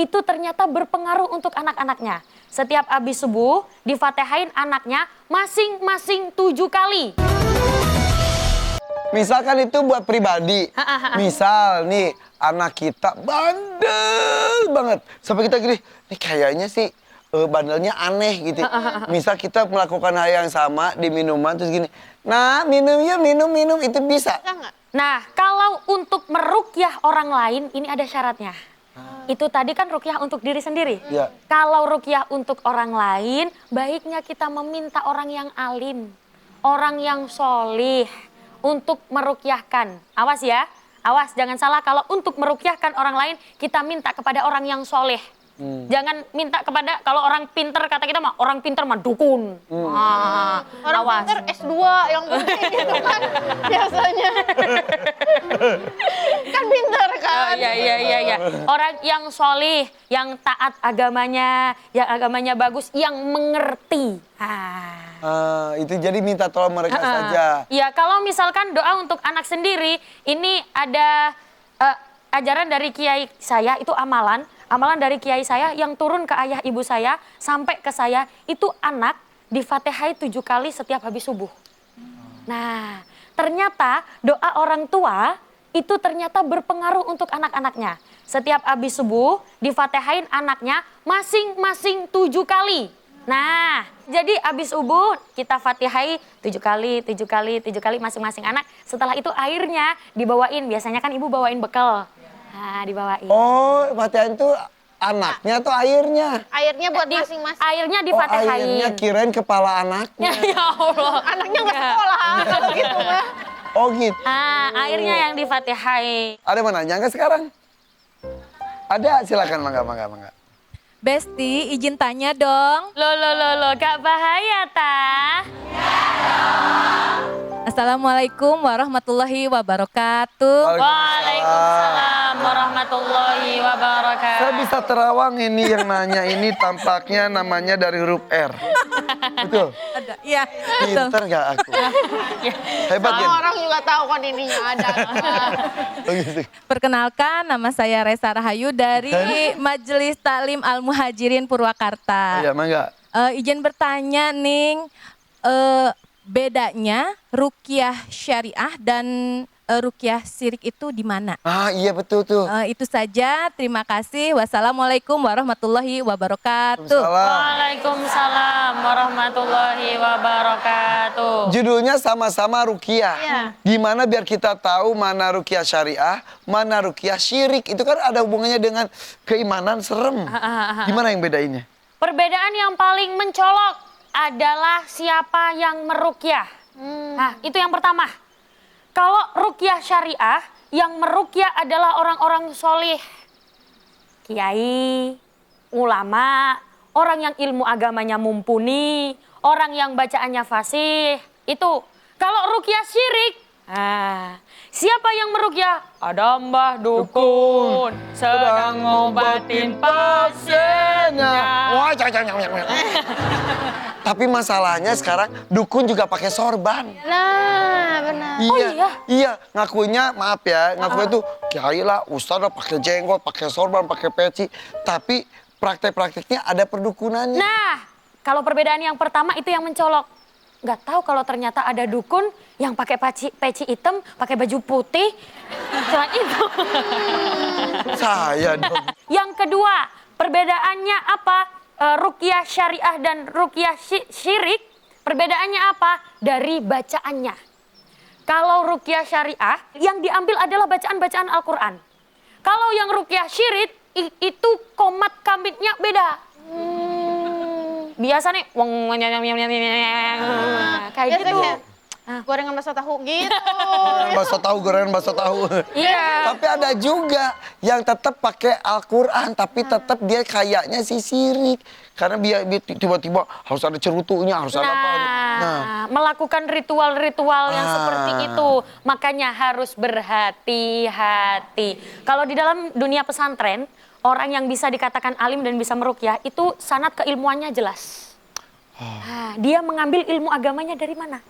itu ternyata berpengaruh untuk anak-anaknya. Setiap habis subuh, difatihain anaknya masing-masing 7 kali. Misalkan itu buat pribadi. Misal nih anak kita bandel banget. Sampai kita gini, nih kayaknya sih bandelnya aneh gitu. Misal kita melakukan hal yang sama di minuman terus gini. Nah minum yuk, minum itu bisa. Nah kalau untuk merukyah orang lain ini ada syaratnya. Itu tadi kan rukyah untuk diri sendiri. Ya. Kalau rukyah untuk orang lain, baiknya kita meminta orang yang alim, orang yang solih untuk merukyahkan. Awas ya, awas jangan salah kalau untuk merukyahkan orang lain kita minta kepada orang yang soleh. Jangan minta kepada, kalau orang pinter kata kita mah orang pinter mah dukun. Orang Awas. pinter S2 yang penting gitu kan biasanya. Kan pinter kan. Iya. Orang yang solih, yang taat agamanya, yang agamanya bagus, yang mengerti. Itu jadi minta tolong mereka saja. Iya, kalau misalkan doa untuk anak sendiri, ini ada ajaran dari kiai saya, itu amalan dari kiai saya yang turun ke ayah ibu saya sampai ke saya, itu anak difatihai 7 kali setiap habis subuh. Nah, ternyata doa orang tua itu ternyata berpengaruh untuk anak-anaknya. Setiap habis subuh difatihain anaknya masing-masing 7 kali. Nah, jadi habis subuh kita fatihai 7 kali masing-masing anak. Setelah itu airnya dibawain, biasanya kan ibu bawain bekal. Nah, dibawain. Oh, Fatihah itu anaknya atau airnya? Airnya buat masing-masing. Airnya Oh, difatihain. airnya kirain kepala anaknya. Ya Allah. Anaknya nggak sekolah kalau gitu mah. Oh gitu. Airnya yang difatihai. Ada yang mau nanya nggak sekarang? Ada, silakan mangga. Besti, izin tanya dong. Loh, gak bahaya tah? Assalamualaikum warahmatullahi wabarakatuh. Waalaikumsalam warahmatullahi wabarakatuh. Saya bisa terawang ini yang nanya ini tampaknya namanya dari huruf R. Betul? Ada, iya. Betul. Pinter gak aku? Hebat ya? Semua orang juga tahu kan ininya ada. Oh, gitu. Perkenalkan, nama saya Resa Rahayu dari Majelis Taklim Al-Muhajirin Purwakarta. Iya, mangga. Izin bertanya, Ning, bedanya rukyah syariah dan rukyah syirik itu di mana? Iya betul tuh. Itu saja, terima kasih. Wassalamualaikum warahmatullahi wabarakatuh. Waalaikumsalam warahmatullahi wabarakatuh. Judulnya sama-sama rukyah. Iya. Gimana biar kita tahu mana rukyah syariah, mana rukyah syirik. Itu kan ada hubungannya dengan keimanan serem. Gimana yang bedainnya? Perbedaan yang paling mencolok adalah siapa yang merukyah. Nah, itu yang pertama. Kalau rukyah syariah, yang merukyah adalah orang-orang solih. Kiai, ulama, orang yang ilmu agamanya mumpuni, orang yang bacaannya fasih. Itu. Kalau rukyah syirik, siapa yang merukyah? Ada Mbah Dukun, sedang ngobatin pasiennya. Wah, tapi masalahnya sekarang dukun juga pakai sorban. Nah, benar. Iya, ngakunya maaf ya, ngakunya tuh kiai lah, ustadz lah pakai jenggot, pakai sorban, pakai peci, tapi praktek-prakteknya ada perdukunannya. Nah, kalau perbedaan yang pertama itu yang mencolok. Nggak tahu kalau ternyata ada dukun yang pakai peci hitam, pakai baju putih. Selain itu. Saya dong. Yang kedua, perbedaannya apa? Rukyah syariah dan rukyah syirik, perbedaannya apa? Dari bacaannya. Kalau rukyah syariah, yang diambil adalah bacaan-bacaan Al-Quran. Kalau yang rukyah syirik, itu komat kamitnya beda. Biasa nih, kayak gitu. Gorengan bakso tahu gitu. Gorengan bakso tahu. Iya. Tapi ada juga yang tetap pakai Al-Quran, tapi tetap dia kayaknya si syirik. Karena dia tiba-tiba harus ada cerutunya, harus ada apa. Melakukan ritual-ritual yang seperti itu. Makanya harus berhati-hati. Kalau di dalam dunia pesantren, orang yang bisa dikatakan alim dan bisa merukyah, itu sanad keilmuannya jelas. Dia mengambil ilmu agamanya dari mana?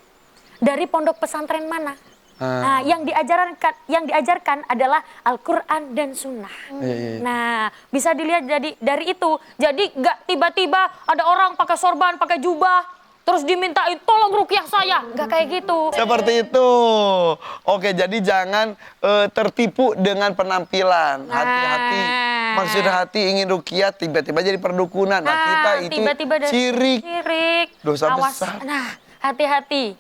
Dari pondok pesantren mana? Nah, yang diajarkan adalah Al-Quran dan Sunnah. Iya. Nah, bisa dilihat dari itu. Jadi nggak tiba-tiba ada orang pakai sorban, pakai jubah, terus dimintain tolong ruqyah saya. Nggak kayak gitu. Seperti itu. Oke, jadi jangan tertipu dengan penampilan. Hati-hati. Maksud hati ingin ruqyah tiba-tiba jadi perdukunan. Nah, kita itu tiba-tiba syirik. Dosa besar. Nah, hati-hati.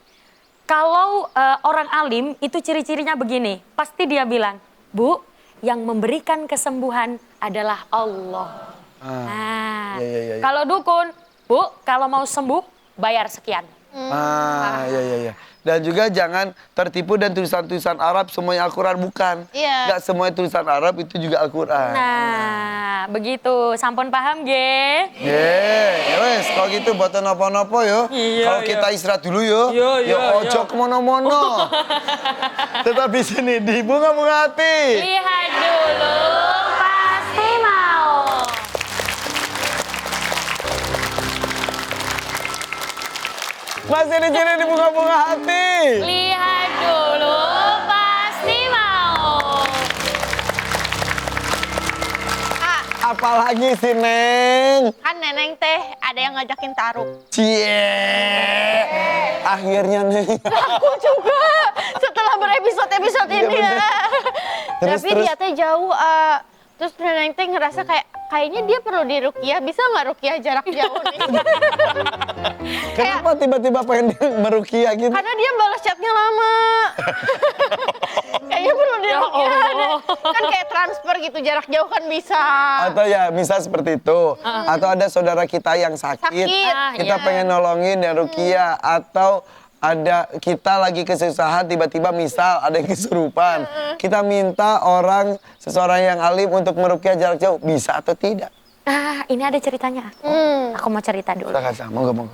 Kalau orang alim itu ciri-cirinya begini. Pasti dia bilang, Bu, yang memberikan kesembuhan adalah Allah. Nah, Iya. kalau dukun, Bu, kalau mau sembuh, bayar sekian. Iya. Dan juga jangan tertipu dan tulisan-tulisan Arab semuanya Al-Quran, bukan. Iya. Nggak semuanya tulisan Arab itu juga Al-Quran. Nah, begitu. Sampun paham, ge? Wes, kalau gitu buat nopo-nopo yo. Iya, Kalau kita istirahat dulu yo. Iya. Ojo kemono-mono. Tetap di sini di Bunga-Bunga Hati. Lihat dulu, pasti mau. Masih di sini di Bunga-Bunga Hati. Lihat dulu, pasti mau. Apalagi sih, Neng? Kan neneng teh ada yang ngajakin taruh. Cie. Akhirnya, Neng. Aku juga setelah berepisode-episode Iya, ini ya. Terus, Tapi terus. dia teh jauh. Terus neneng teh ngerasa kayaknya dia perlu diruqyah. Bisa nggak ruqyah jarak jauh nih? Kenapa tiba-tiba pengen meruqyah gitu? Karena dia balas chatnya lama. Kayaknya perlu diruqyah. Kan kayak transfer gitu jarak jauh kan bisa. Atau ya misal seperti itu. Atau ada saudara kita yang sakit. Kita iya. pengen nolongin dan ruqyah. Atau ada kita lagi kesusahan tiba-tiba misal ada yang kesurupan. Kita minta seseorang yang alim untuk meruqyah jarak jauh. Bisa atau tidak? Ini ada ceritanya. Aku mau cerita dulu. Silakan, monggo.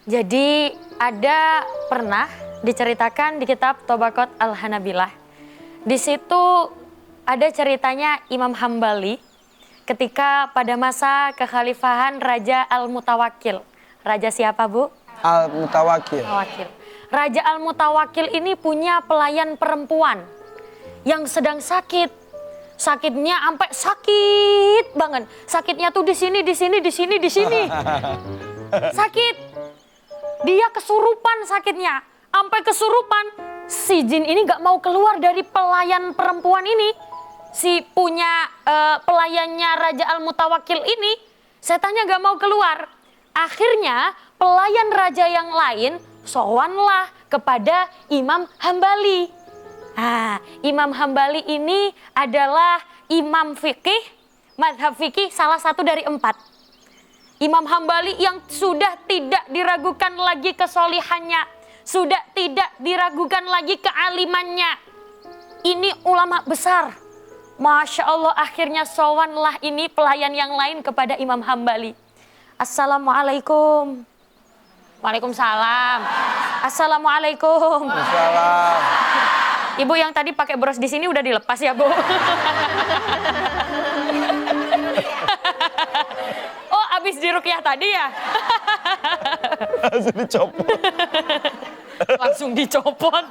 Jadi ada pernah diceritakan di kitab Tobaqat Al-Hanabilah. Di situ ada ceritanya Imam Hambali ketika pada masa kekhalifahan Raja Al-Mutawakkil. Raja siapa, Bu? Al-Mutawakkil. Raja Al-Mutawakkil ini punya pelayan perempuan yang sedang sakit. Sakitnya sampai sakit banget. Sakitnya tuh di sini. Sakit. Dia kesurupan sakitnya. Sampai kesurupan. Si jin ini gak mau keluar dari pelayan perempuan ini. Si punya pelayannya Raja Al-Mutawakkil ini, setannya gak mau keluar. Akhirnya pelayan raja yang lain sowanlah kepada Imam Hambali. Imam Hambali ini adalah imam fikih, madhab fikih salah satu dari 4. Imam Hambali yang sudah tidak diragukan lagi kesolihannya, sudah tidak diragukan lagi kealimannya. Ini ulama besar. Masya Allah, akhirnya sowanlah ini pelayan yang lain kepada Imam Hambali. Assalamualaikum. Waalaikumsalam. Assalamualaikum. Salam. Ibu yang tadi pakai bros di sini udah dilepas ya, Bu? Oh, abis diruqyah tadi ya? Langsung dicopot. Langsung dicopot.